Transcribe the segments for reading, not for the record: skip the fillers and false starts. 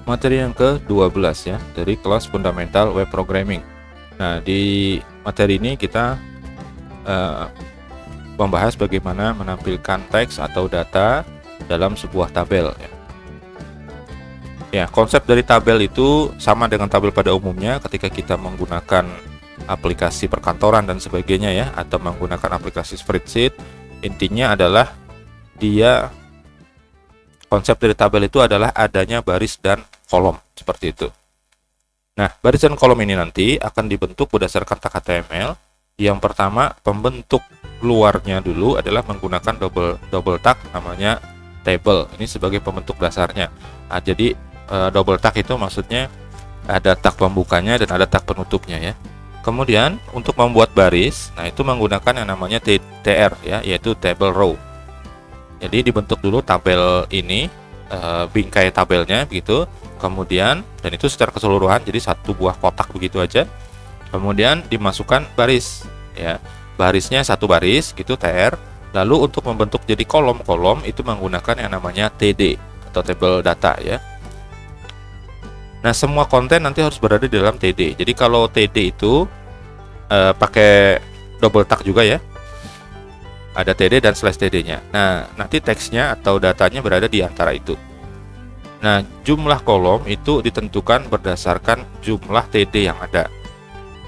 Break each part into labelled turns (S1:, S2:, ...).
S1: Materi yang ke-12 ya, dari kelas Fundamental Web Programming. Nah, di materi ini kita membahas bagaimana menampilkan teks atau data dalam sebuah tabel ya. Ya, konsep dari tabel itu sama dengan tabel pada umumnya ketika kita menggunakan aplikasi perkantoran dan sebagainya ya, atau menggunakan aplikasi spreadsheet. Intinya adalah konsep dari tabel itu adalah adanya baris dan kolom seperti itu. Nah, baris dan kolom ini nanti akan dibentuk berdasarkan tag HTML. Yang pertama, pembentuk luarnya dulu adalah menggunakan double tag namanya table. Ini sebagai pembentuk dasarnya. Nah, jadi double tag itu maksudnya ada tag pembukanya dan ada tag penutupnya ya. Kemudian untuk membuat baris, nah itu menggunakan yang namanya TR ya, yaitu table row. Jadi dibentuk dulu tabel ini, bingkai tabelnya begitu. Kemudian, dan itu secara keseluruhan, jadi satu buah kotak begitu aja. Kemudian dimasukkan baris ya, barisnya satu baris gitu, TR. Lalu untuk membentuk jadi kolom-kolom itu menggunakan yang namanya TD atau table data ya. Nah, semua konten nanti harus berada di dalam TD. Jadi kalau TD itu pakai double tag juga ya, ada TD dan slash TD-nya. Nah, nanti teksnya atau datanya berada di antara itu. Nah, jumlah kolom itu ditentukan berdasarkan jumlah TD yang ada.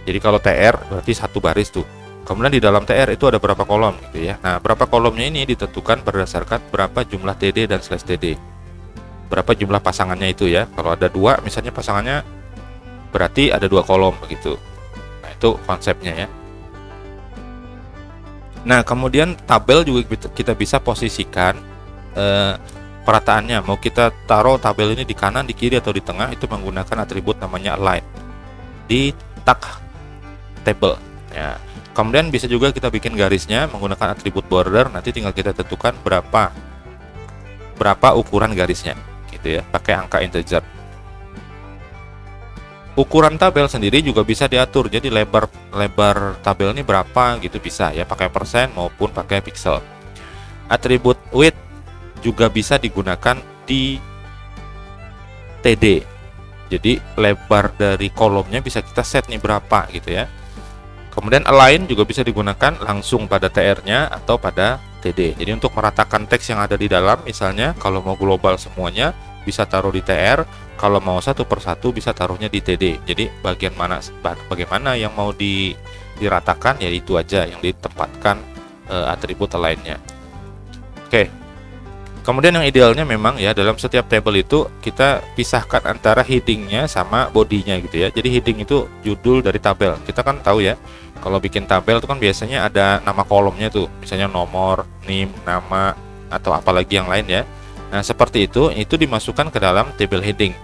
S1: Jadi kalau TR berarti satu baris tuh. Kemudian di dalam TR itu ada berapa kolom gitu ya. Nah, berapa kolomnya ini ditentukan berdasarkan berapa jumlah TD dan slash TD. Berapa jumlah pasangannya itu ya. Kalau ada dua misalnya pasangannya, berarti ada dua kolom begitu. Nah, itu konsepnya ya. Nah, kemudian tabel juga kita bisa posisikan perataannya. Mau kita taruh tabel ini di kanan, di kiri, atau di tengah, itu menggunakan atribut namanya align di tag table ya. Kemudian bisa juga kita bikin garisnya menggunakan atribut border. Nanti tinggal kita tentukan berapa ukuran garisnya gitu ya, pakai angka integer. Ukuran tabel sendiri juga bisa diatur, jadi lebar tabel ini berapa gitu bisa ya, pakai persen maupun pakai pixel. Atribut width juga bisa digunakan di TD, jadi lebar dari kolomnya bisa kita set nih berapa gitu ya. Kemudian align juga bisa digunakan langsung pada TR-nya atau pada TD. Jadi untuk meratakan teks yang ada di dalam, misalnya kalau mau global semuanya bisa taruh di TR, kalau mau satu persatu bisa taruhnya di TD. Jadi bagaimana yang mau diratakan ya itu aja yang ditempatkan atribut lainnya. Oke. Kemudian yang idealnya memang ya dalam setiap table itu kita pisahkan antara headingnya sama bodinya gitu ya. Jadi heading itu judul dari tabel. Kita kan tahu ya, kalau bikin tabel itu kan biasanya ada nama kolomnya tuh, misalnya nomor, name, nama, atau apalagi yang lain ya. Nah, seperti itu dimasukkan ke dalam table heading.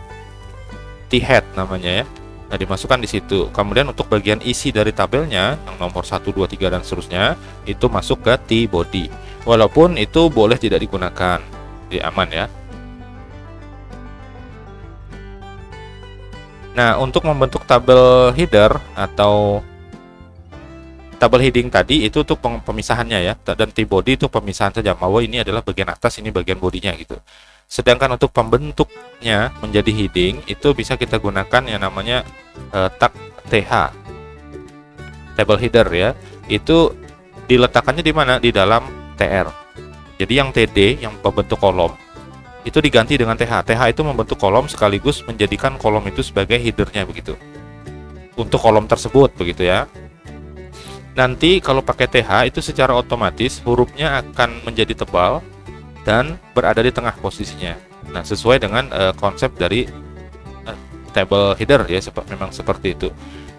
S1: T-head namanya ya. Nah, dimasukkan di situ. Kemudian untuk bagian isi dari tabelnya, yang nomor 1, 2, 3 dan seterusnya, itu masuk ke T-body. Walaupun itu boleh tidak digunakan, jadi aman ya. Nah, untuk membentuk tabel header atau tabel heading tadi itu untuk pemisahannya ya, dan T-body itu pemisahan saja, bahwa ini adalah bagian atas, ini bagian bodinya gitu. Sedangkan untuk pembentuknya menjadi heading itu bisa kita gunakan yang namanya tag TH, table header ya. Itu diletakkannya di mana? Di dalam TR. Jadi yang TD, yang pembentuk kolom, itu diganti dengan TH. TH itu membentuk kolom sekaligus menjadikan kolom itu sebagai headernya begitu. Untuk kolom tersebut begitu ya. Nanti kalau pakai TH itu secara otomatis hurufnya akan menjadi tebal dan berada di tengah posisinya. Nah, sesuai dengan konsep dari table header ya, memang seperti itu.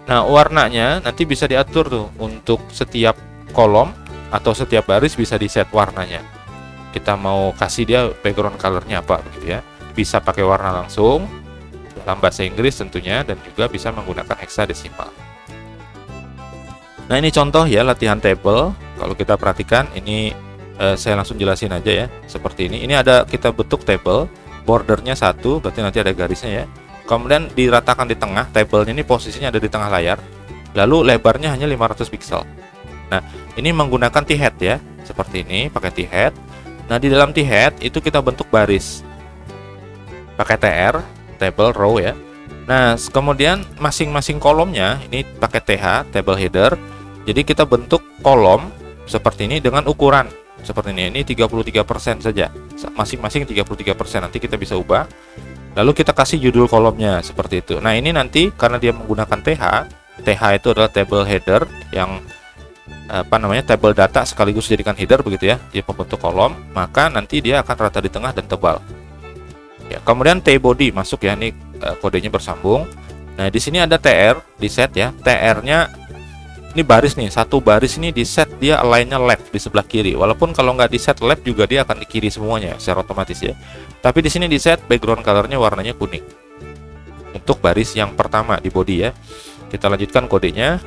S1: Nah, warnanya nanti bisa diatur tuh untuk setiap kolom atau setiap baris bisa di set warnanya. Kita mau kasih dia background colornya apa begitu ya. Bisa pakai warna langsung dalam bahasa Inggris tentunya, dan juga bisa menggunakan hexadesimal. Nah, ini contoh ya latihan table. Kalau kita perhatikan ini, saya langsung jelasin aja ya, seperti ini. Ini ada kita bentuk table, bordernya 1, berarti nanti ada garisnya ya. Kemudian diratakan di tengah, tabelnya ini posisinya ada di tengah layar. Lalu lebarnya hanya 500 pixel. Nah, ini menggunakan T-head ya, seperti ini, pakai T-head. Nah, di dalam T-head itu kita bentuk baris pakai TR. table row ya. Nah, kemudian masing-masing kolomnya ini pakai TH, table header. Jadi kita bentuk kolom seperti ini dengan ukuran seperti ini. Ini 33% saja. Masing-masing 33%. Nanti kita bisa ubah. Lalu kita kasih judul kolomnya seperti itu. Nah, ini nanti karena dia menggunakan TH, TH itu adalah table header yang table data sekaligus dijadikan header begitu ya. Dia pembentuk kolom, maka nanti dia akan rata di tengah dan tebal. Ya, kemudian T-body masuk ya, ini kodenya bersambung. Nah, di sini ada TR di set ya. TR-nya ini baris nih, satu baris ini di set dia align-nya left di sebelah kiri. Walaupun kalau nggak di set left juga dia akan di kiri semuanya secara otomatis ya. Tapi di sini di set background color-nya warnanya kuning. Untuk baris yang pertama di body ya. Kita lanjutkan kodenya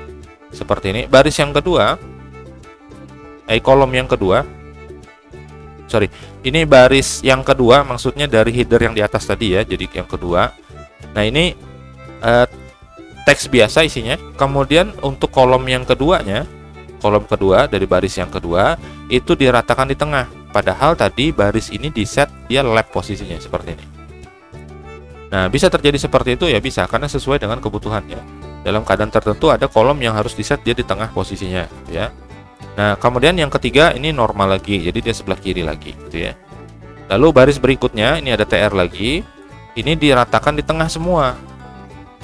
S1: seperti ini. Baris yang kedua, kolom yang kedua. Sorry, ini baris yang kedua, maksudnya dari header yang di atas tadi ya, jadi yang kedua. Nah, ini teks biasa isinya. Kemudian untuk kolom yang keduanya, kolom kedua dari baris yang kedua itu diratakan di tengah. Padahal tadi baris ini di set dia left posisinya seperti ini. Nah, bisa terjadi seperti itu ya, bisa, karena sesuai dengan kebutuhannya. Dalam keadaan tertentu ada kolom yang harus di set dia di tengah posisinya ya. Nah, kemudian yang ketiga ini normal lagi, jadi dia sebelah kiri lagi gitu ya. Lalu baris berikutnya ini ada TR lagi, ini diratakan di tengah semua.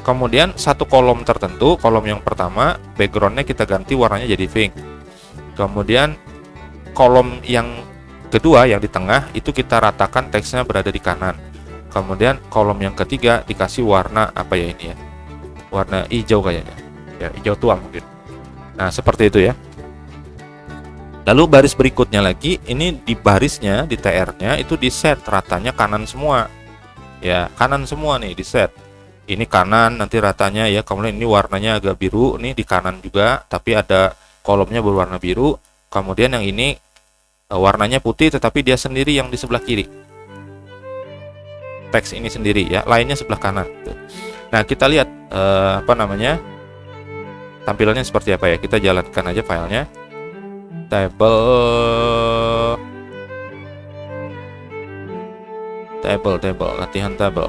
S1: Kemudian satu kolom tertentu, kolom yang pertama backgroundnya kita ganti warnanya jadi pink. Kemudian kolom yang kedua yang di tengah itu kita ratakan teksnya berada di kanan. Kemudian kolom yang ketiga dikasih warna apa ya ini ya, warna hijau kayaknya ya, hijau tua mungkin. Nah, seperti itu ya. Lalu baris berikutnya lagi, ini di barisnya, di TR-nya itu di set ratanya kanan semua. Ya, kanan semua nih di set. Ini kanan nanti ratanya ya, kemudian ini warnanya agak biru nih di kanan juga, tapi ada kolomnya berwarna biru. Kemudian yang ini warnanya putih tetapi dia sendiri yang di sebelah kiri. Teks ini sendiri ya, lainnya sebelah kanan. Nah, kita lihat tampilannya seperti apa ya. Kita jalankan aja filenya. Table latihan table.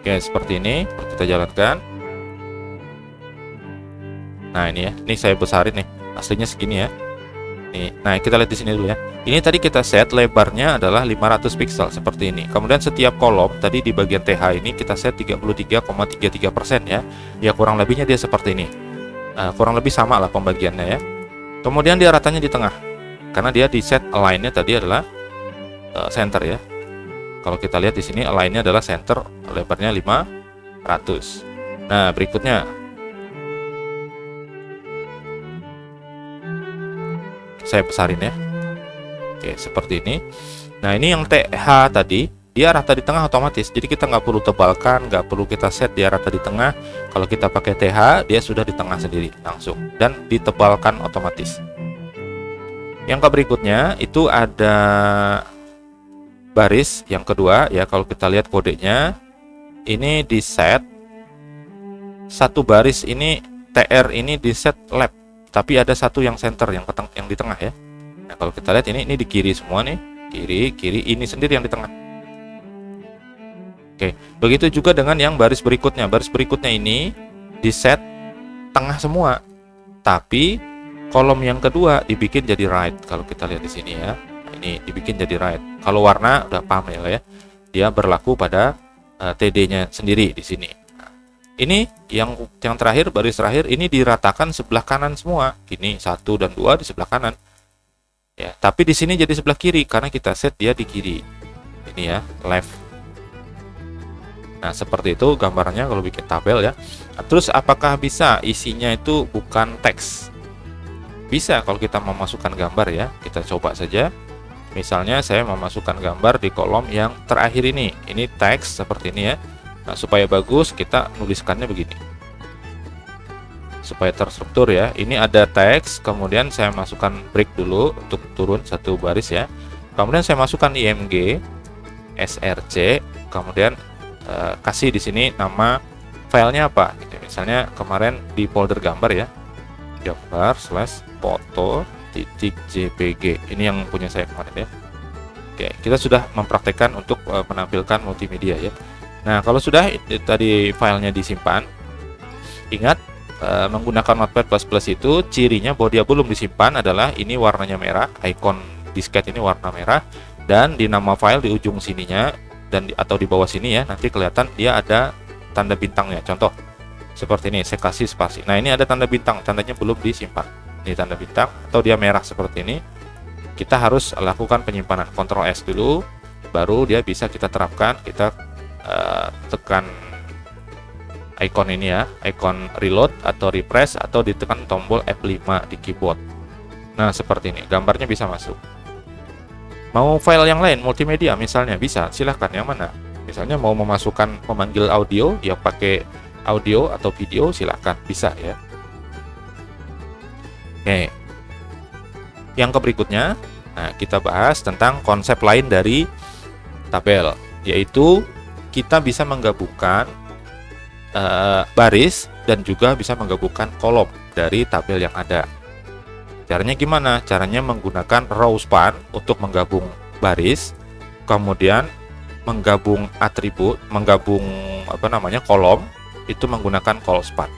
S1: Oke, seperti ini kita jalankan. Nah, ini ya, ini saya besarin nih, aslinya segini ya. Nih, nah kita lihat di sini dulu ya. Ini tadi kita set lebarnya adalah 500 pixel seperti ini. Kemudian setiap kolom tadi di bagian TH ini kita set 33,33% ya. Ya, kurang lebihnya dia seperti ini. Kurang lebih sama lah pembagiannya ya. Kemudian dia ratanya di tengah, karena dia di set align-nya tadi adalah center ya. Kalau kita lihat di sini align-nya adalah center, lebarnya 500. Nah, berikutnya saya besarin ya. Oke, seperti ini. Nah, ini yang TH tadi dia rata di tengah otomatis, jadi kita nggak perlu tebalkan, nggak perlu kita set dia rata di tengah. Kalau kita pakai TH dia sudah di tengah sendiri langsung dan ditebalkan otomatis. Yang berikutnya itu ada baris yang kedua ya. Kalau kita lihat kodenya ini di set satu baris, ini TR ini di set left, tapi ada satu yang center yang di tengah ya. Nah, kalau kita lihat ini di kiri semua nih, kiri ini sendiri yang di tengah. Oke, begitu juga dengan yang baris berikutnya. Baris berikutnya ini di set tengah semua, tapi kolom yang kedua dibikin jadi right. Kalau kita lihat di sini ya, ini dibikin jadi right. Kalau warna udah paham ya, dia berlaku pada TD-nya sendiri di sini. Nah, ini yang terakhir, baris terakhir ini diratakan sebelah kanan semua. Ini 1 dan 2 di sebelah kanan. Ya, tapi di sini jadi sebelah kiri karena kita set dia di kiri. Ini ya, left. Nah, seperti itu gambarnya kalau bikin tabel ya. Terus apakah bisa isinya itu bukan teks? Bisa kalau kita memasukkan gambar ya. Kita coba saja. Misalnya saya memasukkan gambar di kolom yang terakhir ini. Ini teks seperti ini ya. Nah, supaya bagus kita nuliskannya begini. Supaya terstruktur ya. Ini ada teks, kemudian saya masukkan break dulu untuk turun satu baris ya. Kemudian saya masukkan img, src, kemudian kasih di sini nama filenya apa gitu. Misalnya kemarin di folder gambar ya, gambar/foto.jpg, ini yang punya saya kemarin ya. Oke, kita sudah mempraktekkan untuk menampilkan multimedia ya. Nah, kalau sudah tadi filenya disimpan, ingat menggunakan Notepad++ itu cirinya bahwa dia belum disimpan adalah ini warnanya merah, icon disket ini warna merah, dan di nama file di ujung sininya dan atau di bawah sini ya, nanti kelihatan dia ada tanda bintangnya. Contoh seperti ini, saya kasih spasi. Nah, ini ada tanda bintang, tandanya belum disimpan. Ini tanda bintang atau dia merah seperti ini. Kita harus lakukan penyimpanan, Ctrl S dulu, baru dia bisa kita terapkan. Kita tekan icon ini ya, icon reload atau refresh, atau ditekan tombol F5 di keyboard. Nah, seperti ini, gambarnya bisa masuk. Mau file yang lain, multimedia misalnya, bisa, silahkan yang mana. Misalnya mau memanggil audio, ya pakai audio atau video, silahkan, bisa ya. Oke. Yang berikutnya, nah kita bahas tentang konsep lain dari tabel, yaitu kita bisa menggabungkan baris dan juga bisa menggabungkan kolom dari tabel yang ada. Caranya gimana? Caranya menggunakan row span untuk menggabung baris, kemudian menggabung atribut, menggabung kolom, itu menggunakan call span.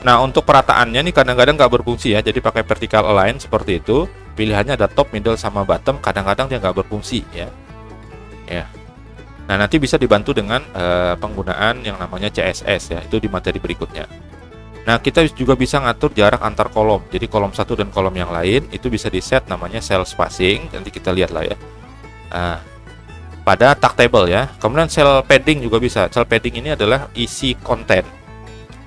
S1: Nah, untuk perataannya nih kadang-kadang nggak berfungsi ya, jadi pakai vertical align seperti itu. Pilihannya ada top, middle, sama bottom. Kadang-kadang dia nggak berfungsi ya. Nah, nanti bisa dibantu dengan penggunaan yang namanya CSS ya, itu di materi berikutnya. Nah, kita juga bisa ngatur jarak antar kolom. Jadi kolom satu dan kolom yang lain itu bisa di set namanya cell spacing. Nanti kita lihat lah ya. Pada tag table ya. Kemudian cell padding juga bisa. Cell padding ini adalah isi konten,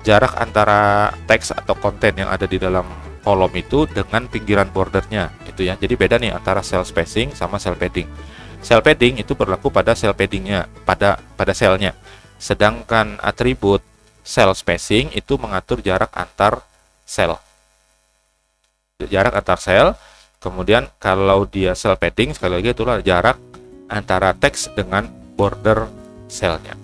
S1: jarak antara teks atau konten yang ada di dalam kolom itu dengan pinggiran bordernya itu ya. Jadi beda nih antara cell spacing sama cell padding. Cell padding itu berlaku pada cell paddingnya, pada selnya. Sedangkan atribut cell spacing itu mengatur jarak antar sel. Jarak antar sel. Kemudian kalau dia cell padding, sekali lagi itulah jarak antara teks dengan border selnya.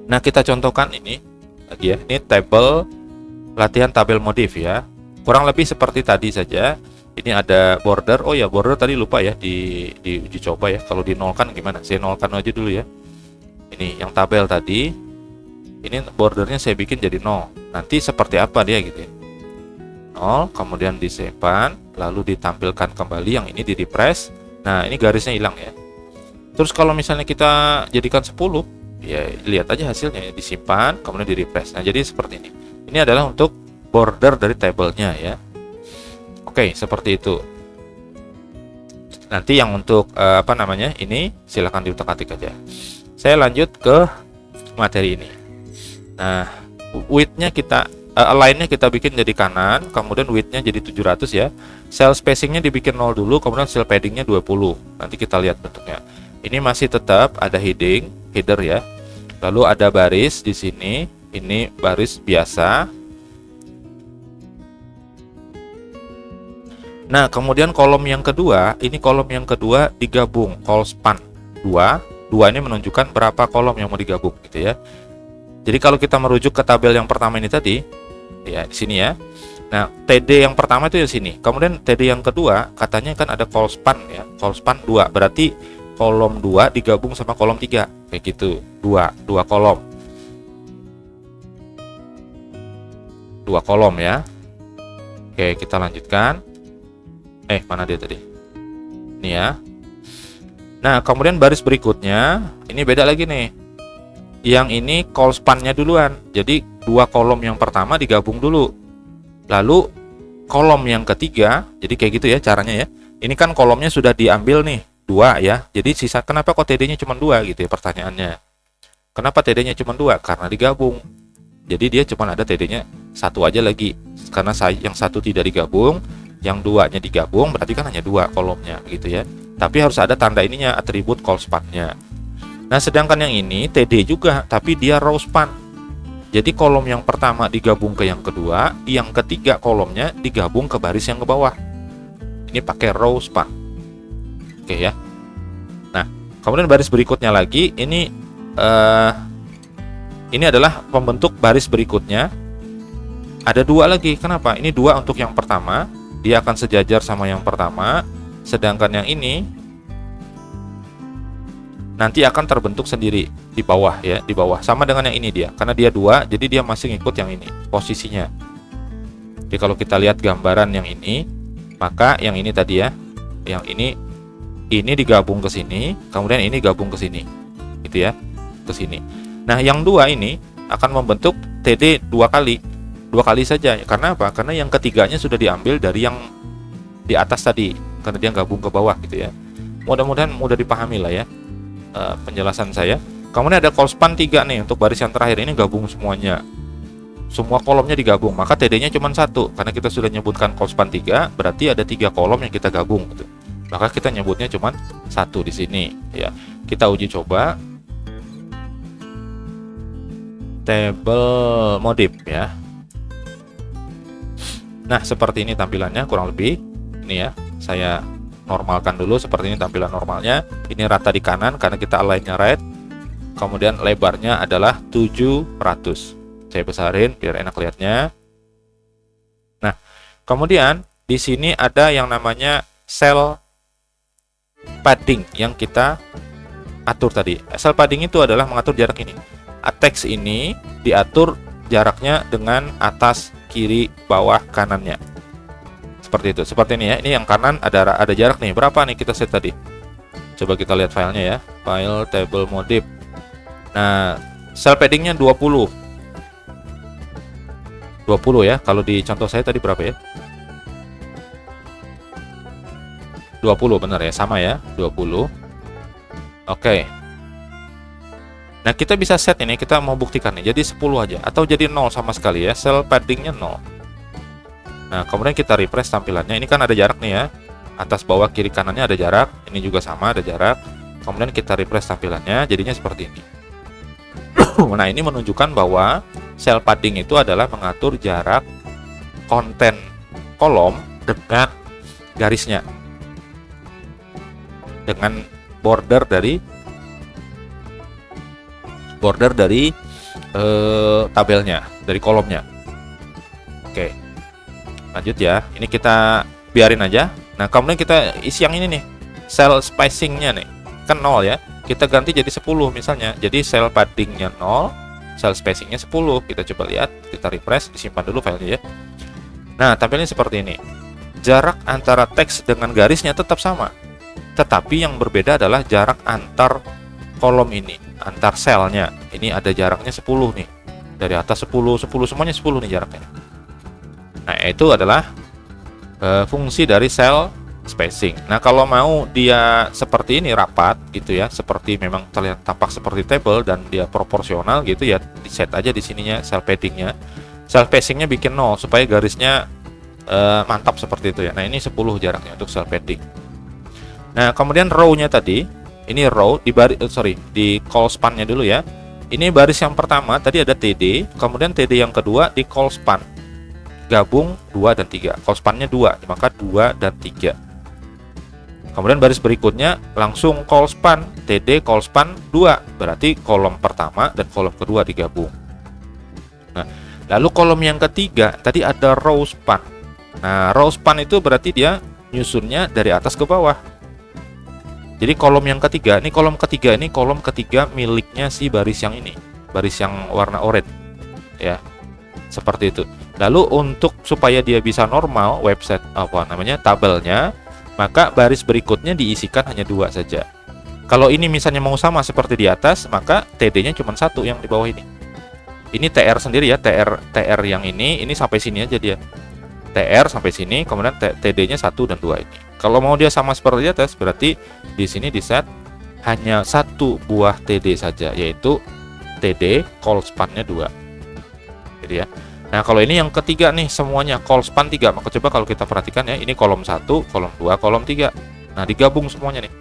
S1: Nah, kita contohkan ini lagi ya. Ini tabel latihan tabel modif ya. Kurang lebih seperti tadi saja. Ini ada border. Oh ya, border tadi lupa ya di uji coba ya. Kalau di nolkan gimana? Saya nolkan aja dulu ya. Ini yang tabel tadi. Ini bordernya saya bikin jadi 0. Nanti seperti apa dia gitu ya. 0, kemudian disimpan, lalu ditampilkan kembali. Yang ini di refresh. Nah, ini garisnya hilang ya. Terus kalau misalnya kita jadikan 10, ya lihat aja hasilnya ya, disimpan kemudian di refresh. Nah, jadi seperti ini. Ini adalah untuk border dari tabelnya ya. Oke, seperti itu. Nanti yang untuk ini silahkan diutak-atik aja. Saya lanjut ke materi ini. Nah, width-nya kita align-nya kita bikin jadi kanan, kemudian width-nya jadi 700 ya. Cell spacing-nya dibikin 0 dulu, kemudian cell padding-nya 20. Nanti kita lihat bentuknya. Ini masih tetap ada header ya. Lalu ada baris di sini. Ini baris biasa. Nah, kemudian kolom yang kedua, ini kolom yang kedua digabung, call span 2. 2 ini menunjukkan berapa kolom yang mau digabung gitu ya. Jadi kalau kita merujuk ke tabel yang pertama ini tadi, ya di sini ya. Nah, TD yang pertama itu di sini. Kemudian TD yang kedua katanya kan ada call span ya. Call span 2. Berarti kolom 2 digabung sama kolom 3. Kayak gitu. 2 kolom. 2 kolom ya. Oke, kita lanjutkan. Mana dia tadi? Ini ya. Nah, kemudian baris berikutnya ini beda lagi nih. Yang ini call span-nya duluan. Jadi 2 kolom yang pertama digabung dulu. Lalu kolom yang ketiga, jadi kayak gitu ya caranya ya. Ini kan kolomnya sudah diambil nih, 2 ya. Jadi sisa, kenapa kok TD-nya cuma 2 gitu ya pertanyaannya. Kenapa TD-nya cuma 2? Karena digabung. Jadi dia cuma ada TD-nya 1 aja lagi. Karena yang 1 tidak digabung, yang 2-nya digabung, berarti kan hanya 2 kolomnya gitu ya. Tapi harus ada tanda ininya, atribut call span-nya. Nah, sedangkan yang ini TD juga, tapi dia row span. Jadi kolom yang pertama digabung ke yang kedua, yang ketiga kolomnya digabung ke baris yang ke bawah. Ini pakai row span. Oke ya. Nah, kemudian baris berikutnya lagi, ini adalah pembentuk baris berikutnya. Ada 2 lagi. Kenapa? Ini 2 untuk yang pertama, dia akan sejajar sama yang pertama, sedangkan yang ini nanti akan terbentuk sendiri di bawah ya, di bawah sama dengan yang ini dia, karena dia 2, jadi dia masih ngikut yang ini posisinya. Jadi kalau kita lihat gambaran yang ini, maka yang ini tadi ya, yang ini digabung ke sini, kemudian ini gabung ke sini, gitu ya, ke sini. Nah, yang 2 ini akan membentuk TD 2 kali saja. Karena apa? Karena yang ketiganya sudah diambil dari yang di atas tadi, karena dia gabung ke bawah gitu ya. Mudah-mudahan mudah dipahami lah ya penjelasan saya. Kemudian ada call span 3 nih, untuk baris yang terakhir ini gabung semuanya. Semua kolomnya digabung, maka TD-nya cuma 1. Karena kita sudah nyebutkan call span 3, berarti ada 3 kolom yang kita gabung gitu. Maka kita nyebutnya cuma 1 di sini ya. Kita uji coba table modif ya. Nah, seperti ini tampilannya kurang lebih. Ini ya, saya normalkan dulu. Seperti ini tampilan normalnya. Ini rata di kanan karena kita align-nya right. Kemudian lebarnya adalah 700. Saya besarin biar enak lihatnya. Nah, kemudian di sini ada yang namanya cell padding yang kita atur tadi. Cell padding itu adalah mengatur jarak ini. Teks ini diatur jaraknya dengan atas, kiri, bawah, kanannya. Seperti itu. Seperti ini ya. Ini yang kanan ada jarak nih. Berapa nih kita set tadi? Coba kita lihat filenya ya. File table modif. Nah, cell paddingnya 20. 20 ya. Kalau di contoh saya tadi berapa ya? 20 benar ya. Sama ya. 20. Oke. Nah, kita bisa set ini, kita mau buktikan nih, jadi 10 aja, atau jadi 0 sama sekali ya, cell paddingnya 0. Nah, kemudian kita refresh tampilannya, ini kan ada jarak nih ya, atas, bawah, kiri, kanannya ada jarak, ini juga sama ada jarak, kemudian kita refresh tampilannya, jadinya seperti ini. Nah, ini menunjukkan bahwa cell padding itu adalah mengatur jarak konten kolom dengan garisnya, dengan border dari tabelnya, dari kolomnya. Oke, lanjut ya. Ini kita biarin aja. Nah, kemudian kita isi yang ini nih, cell spacingnya nih, kan 0 ya. Kita ganti jadi 10 misalnya. Jadi cell paddingnya 0, cell spacingnya 10. Kita coba lihat, kita refresh, disimpan dulu filenya ya. Nah, tampilnya seperti ini. Jarak antara teks dengan garisnya tetap sama, tetapi yang berbeda adalah jarak antar kolom ini, antar selnya. Ini ada jaraknya 10 nih. Dari atas 10, semuanya 10 nih jaraknya. Nah, itu adalah fungsi dari cell spacing. Nah, kalau mau dia seperti ini rapat gitu ya, seperti memang terlihat tampak seperti table dan dia proporsional gitu ya, di set aja di sininya cell paddingnya. Cell spacingnya bikin 0 supaya garisnya mantap seperti itu ya. Nah, ini 10 jaraknya untuk cell padding. Nah, kemudian row-nya tadi, ini row di call span-nya dulu ya. Ini baris yang pertama tadi ada TD, kemudian TD yang kedua di call span. Gabung 2 dan 3. Call span-nya 2, maka 2 dan 3. Kemudian baris berikutnya langsung call span, TD call span 2, berarti kolom pertama dan kolom kedua digabung. Nah, lalu kolom yang ketiga tadi ada row span. Nah, row span itu berarti dia nyusunnya dari atas ke bawah. Jadi kolom yang ketiga, ini kolom ketiga miliknya si baris yang ini, baris yang warna oranye ya. Seperti itu. Lalu untuk supaya dia bisa normal website tabelnya, maka baris berikutnya diisikan hanya 2 saja. Kalau ini misalnya mau sama seperti di atas, maka TD-nya cuma 1 yang di bawah ini. Ini TR sendiri ya, TR yang ini sampai sini aja dia. TR sampai sini, kemudian TD-nya 1 dan 2 ini. Kalau mau dia sama seperti di atas, berarti di sini di set hanya 1 buah TD saja, yaitu TD call span-nya 2. Jadi ya. Nah, kalau ini yang ketiga nih, semuanya call span 3. Maka coba kalau kita perhatikan ya, ini kolom 1, kolom 2, kolom 3. Nah, digabung semuanya nih.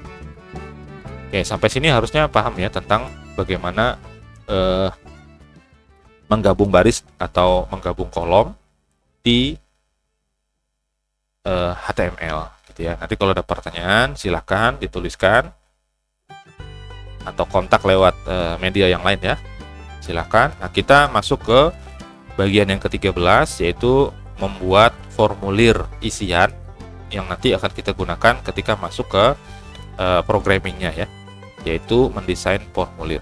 S1: Oke, sampai sini harusnya paham ya tentang bagaimana menggabung baris atau menggabung kolom di HTML gitu ya. Nanti kalau ada pertanyaan silahkan dituliskan atau kontak lewat media yang lain ya, silahkan. Nah, kita masuk ke bagian yang ke-13, yaitu membuat formulir isian yang nanti akan kita gunakan ketika masuk ke programmingnya ya, yaitu mendesain formulir.